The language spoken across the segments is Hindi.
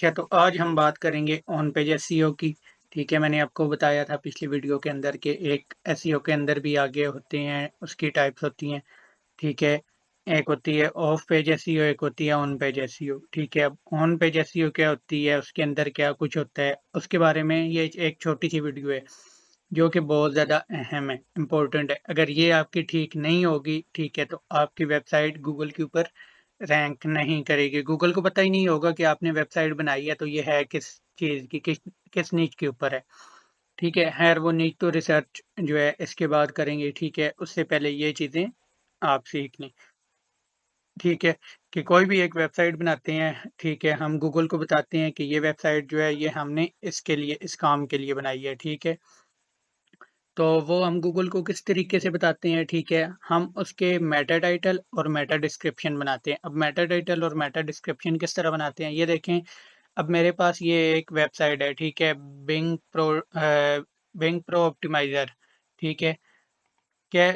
ठीक है, तो आज हम बात करेंगे ऑन पेज एसईओ की। ठीक है, मैंने आपको बताया था पिछली वीडियो के अंदर कि एक एसईओ के अंदर भी आगे होते हैं, उसकी टाइप्स होती हैं। ठीक है, एक होती है ऑफ पेज एसईओ, एक होती है ऑन पेज एसईओ। ठीक है, अब ऑन पेज एसईओ क्या होती है, उसके अंदर क्या कुछ होता है, उसके बारे में ये एक छोटी सी वीडियो है जो कि बहुत ज़्यादा अहम है, इम्पोर्टेंट है। अगर ये आपकी ठीक नहीं होगी, ठीक है, तो आपकी वेबसाइट गूगल के ऊपर रैंक नहीं करेगी। गूगल को पता ही नहीं होगा कि आपने वेबसाइट बनाई है तो ये है किस चीज़ की, किस किस नीच के ऊपर है। ठीक है, खैर वो नीच तो रिसर्च जो है इसके बाद करेंगे। ठीक है, उससे पहले ये चीज़ें आप सीख लें। ठीक है, कि कोई भी एक वेबसाइट बनाते हैं, ठीक है, हम गूगल को बताते हैं कि ये वेबसाइट जो है ये हमने इसके लिए, इस काम के लिए बनाई है। ठीक है, तो वो हम गूगल को किस तरीके से बताते हैं, ठीक है, हम उसके मेटा टाइटल और मेटा डिस्क्रिप्शन बनाते हैं। अब मेटा टाइटल और मेटा डिस्क्रिप्शन किस तरह बनाते हैं, ये देखें। अब मेरे पास ये एक वेबसाइट है, ठीक है, Bing pro Bing pro optimiser. ठीक है, क्या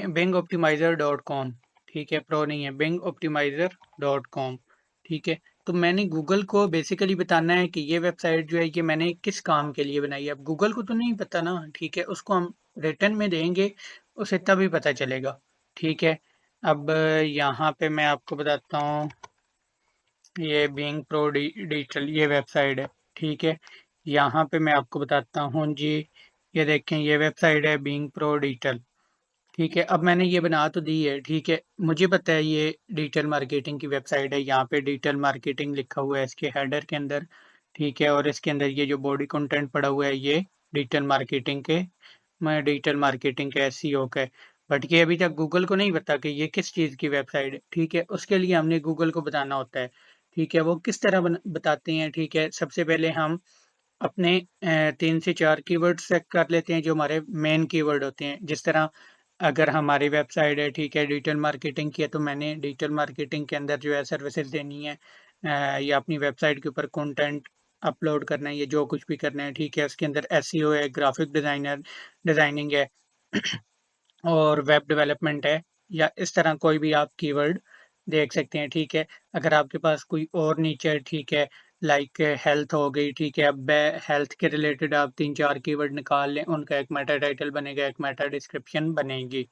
बिंग ऑप्टिमाइजर डॉट कॉम। ठीक है, प्रो नहीं है, बिंग ऑप्टिमाइजर डॉट कॉम। ठीक है, तो मैंने गूगल को बेसिकली बताना है कि ये वेबसाइट जो है ये मैंने किस काम के लिए बनाई है। अब गूगल को तो नहीं पता ना, ठीक है, उसको हम रिटर्न में देंगे, उसे तभी पता चलेगा। ठीक है, अब यहाँ पे मैं आपको बताता हूँ, ये बीइंग प्रो डिजिटल ये वेबसाइट है। ठीक है, यहाँ पे मैं आपको बताता हूँ जी, ये देखें, ये वेबसाइट है बीइंग प्रो डिजिटल। ठीक है, अब मैंने ये बना तो दी है। ठीक है, मुझे पता है ये डिजिटल मार्केटिंग की वेबसाइट है, यहाँ पे डिजिटल मार्केटिंग लिखा हुआ है इसके हेडर के अंदर। ठीक है, और इसके अंदर ये जो बॉडी कंटेंट पड़ा हुआ है ये डिजिटल मार्केटिंग के, मैं डिजिटल मार्केटिंग के एसईओ का है। बट ये अभी तक गूगल को नहीं पता कि ये किस चीज़ की वेबसाइट है। ठीक है, उसके लिए हमने गूगल को बताना होता है। ठीक है, वो किस तरह बताते हैं। ठीक है, सबसे पहले हम अपने 3 से 4 कीवर्ड सेलेक्ट कर लेते हैं जो हमारे मेन कीवर्ड होते हैं। जिस तरह अगर हमारी वेबसाइट है, ठीक है, डिजिटल मार्केटिंग की है, तो मैंने डिजिटल मार्केटिंग के अंदर जो है सर्विसेज देनी है, या अपनी वेबसाइट के ऊपर कंटेंट अपलोड करना है, ये जो कुछ भी करना है। ठीक है, उसके अंदर एसईओ है, ग्राफिक डिजाइनिंग है और वेब डेवलपमेंट है, या इस तरह कोई भी आप कीवर्ड देख सकते हैं। ठीक है, अगर आपके पास कोई और नीचे है, ठीक है, लाइक हेल्थ हो गई। ठीक है, अब हेल्थ के रिलेटेड आप 3-4 कीवर्ड निकाल लें, उनका एक मेटा टाइटल बनेगा, एक मेटा डिस्क्रिप्शन बनेगी।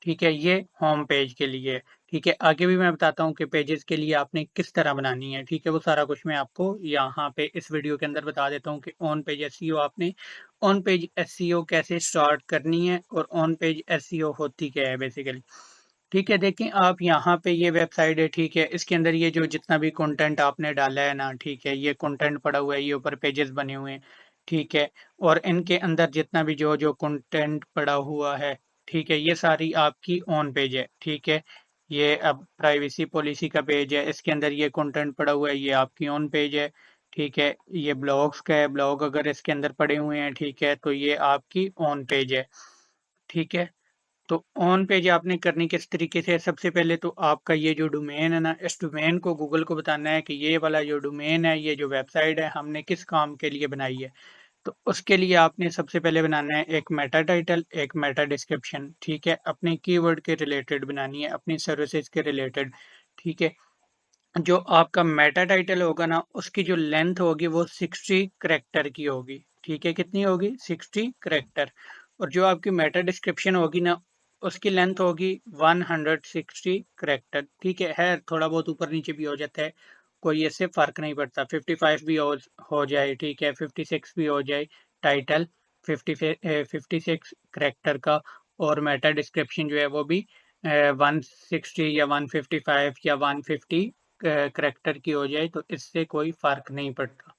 ठीक है, ये होम पेज के लिए है। ठीक है, आगे भी मैं बताता हूँ कि पेजेस के लिए आपने किस तरह बनानी है। ठीक है, वो सारा कुछ मैं आपको यहाँ पे इस वीडियो के अंदर बता देता हूँ कि ऑन पेज एसईओ आपने ऑन पेज एसईओ कैसे स्टार्ट करनी है और ऑन पेज एसईओ होती क्या है बेसिकली। ठीक है, देखें आप यहाँ पे ये वेबसाइट है। ठीक है, इसके अंदर ये जो जितना भी कंटेंट आपने डाला है ना, ठीक है, ये कंटेंट पड़ा हुआ है, ये ऊपर पेजेस बने हुए हैं। ठीक है, और इनके अंदर जितना भी जो जो कंटेंट पड़ा हुआ है, ठीक है, ये सारी आपकी ऑन पेज है। ठीक है, ये अब प्राइवेसी पॉलिसी का पेज है, इसके अंदर ये कंटेंट पड़ा हुआ है, ये आपकी ऑन पेज है। ठीक है, ये ब्लॉग्स का है, ब्लॉग अगर इसके अंदर पड़े हुए हैं, ठीक है, तो ये आपकी ऑन पेज है। ठीक है, तो ऑन पेज आपने करनी किस तरीके से है, सबसे पहले तो आपका ये जो डोमेन है ना, इस डोमेन को गूगल को बताना है कि ये वाला जो डोमेन है, ये जो वेबसाइट है, हमने किस काम के लिए बनाई है। तो उसके लिए आपने सबसे पहले बनाना है एक मेटा टाइटल, एक मेटा डिस्क्रिप्शन। ठीक है, अपने कीवर्ड के रिलेटेड बनानी है, अपनी सर्विसेज के रिलेटेड। ठीक है, जो आपका मेटा टाइटल होगा ना, उसकी जो लेंथ होगी वो 60 करेक्टर की होगी। ठीक है, कितनी होगी, 60 करेक्टर। और जो आपकी मेटा डिस्क्रिप्शन होगी ना, उसकी लेंथ होगी 160 करेक्टर। ठीक है, थोड़ा बहुत ऊपर नीचे भी हो जाता है, कोई इससे फर्क नहीं पड़ता। 55 भी हो जाए, ठीक है, 56 भी हो जाए टाइटल, 56 करेक्टर का, और मेटा डिस्क्रिप्शन जो है वो भी 160 या 155 या 150 करेक्टर की हो जाए, तो इससे कोई फ़र्क नहीं पड़ता।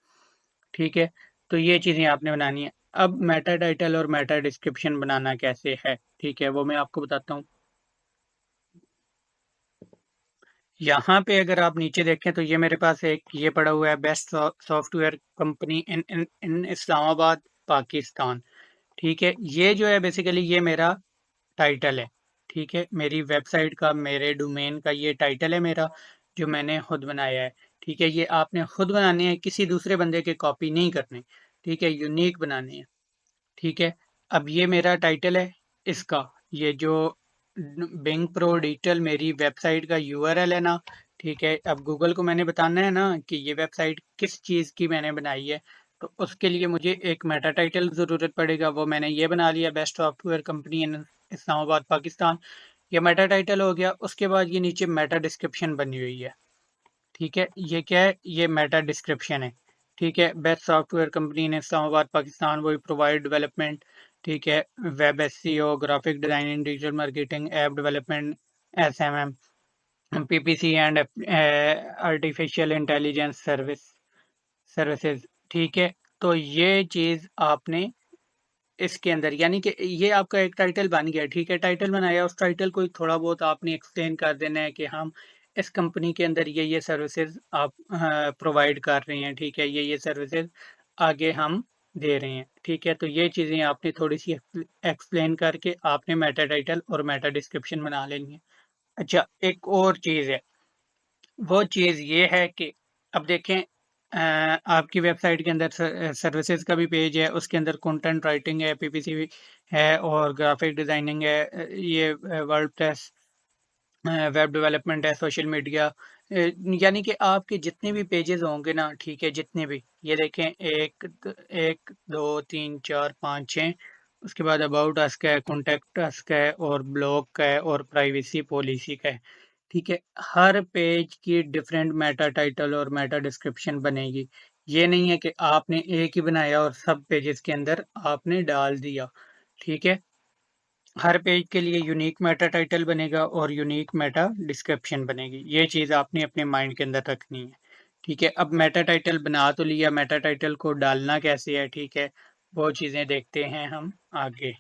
ठीक है, तो ये चीज़ें आपने बनानी है। अब मेटा टाइटल और मेटा डिस्क्रिप्शन बनाना कैसे है, ठीक है, वो मैं आपको बताता हूँ। यहाँ पे अगर आप नीचे देखें तो ये मेरे पास एक ये पड़ा हुआ है, बेस्ट सॉफ्टवेयर कंपनी इन इन इस्लामाबाद पाकिस्तान। ठीक है, ये जो है बेसिकली ये मेरा टाइटल है। ठीक है, मेरी वेबसाइट का, मेरे डोमेन का ये टाइटल है मेरा, जो मैंने खुद बनाया है। ठीक है, ये आपने खुद बनाने हैं, किसी दूसरे बंदे के कॉपी नहीं करने। ठीक है, यूनिक बनाने हैं। ठीक है, अब ये मेरा टाइटल है इसका, ये जो बिंग प्रो डिजिटल मेरी वेबसाइट का यूआरएल है ना, ठीक है, अब गूगल को मैंने बताना है ना कि ये वेबसाइट किस चीज़ की मैंने बनाई है, तो उसके लिए मुझे एक मेटा टाइटल ज़रूरत पड़ेगा, वो मैंने ये बना लिया, बेस्ट सॉफ्टवेयर कंपनी इन इस्लामाबाद, पाकिस्तान। ये मेटा टाइटल हो गया, उसके बाद ये नीचे मेटा डिस्क्रिप्शन बनी हुई है। ठीक है, ये क्या है? ये मेटा डिस्क्रिप्शन है। ठीक है, बेस्ट सॉफ्टवेयर कंपनी इन इस्लामाबाद, पाकिस्तान, वही प्रोवाइड डेवलपमेंट, ठीक है, web SEO, graphic designing, digital marketing, app development, SMM, PPC and artificial intelligence services. ठीक है, तो ये चीज़ आपने इसके अंदर, यानी कि ये आपका एक टाइटल बन गया। ठीक है, टाइटल बनाया, उस टाइटल को थोड़ा बहुत आपने एक्सप्लेन कर देना है कि हम इस कंपनी के अंदर ये सर्विसेज आप प्रोवाइड कर रहे हैं। ठीक है, ये सर्विसेज आगे हम दे रहे हैं। ठीक है, तो ये चीज़ें आपने थोड़ी सी एक्सप्लेन करके आपने मेटा टाइटल और मेटा डिस्क्रिप्शन बना लेनी है। अच्छा, एक और चीज़ है, वो चीज़ ये है कि अब देखें, आपकी वेबसाइट के अंदर सर्विसेज का भी पेज है, उसके अंदर कंटेंट राइटिंग है, पीपीसी भी है और ग्राफिक डिजाइनिंग है, ये वर्डप्रेस, वेब डेवलपमेंट है, सोशल मीडिया, यानी कि आपके जितने भी पेजेस होंगे ना, ठीक है, जितने भी, ये देखें, एक दो तीन चार पाँच छः, उसके बाद अबाउट अस का है, कॉन्टेक्ट अस का है और ब्लॉग का है और प्राइवेसी पॉलिसी का है। ठीक है, हर पेज की डिफरेंट मेटा टाइटल और मेटा डिस्क्रिप्शन बनेगी। ये नहीं है कि आपने एक ही बनाया और सब पेजेस के अंदर आपने डाल दिया। ठीक है, हर पेज के लिए यूनिक मेटा टाइटल बनेगा और यूनिक मेटा डिस्क्रिप्शन बनेगी। ये चीज़ आपने अपने माइंड के अंदर रखनी है। ठीक है, अब मेटा टाइटल बना तो लिया, मेटा टाइटल को डालना कैसे है? ठीक है, वो चीज़ें देखते हैं हम आगे।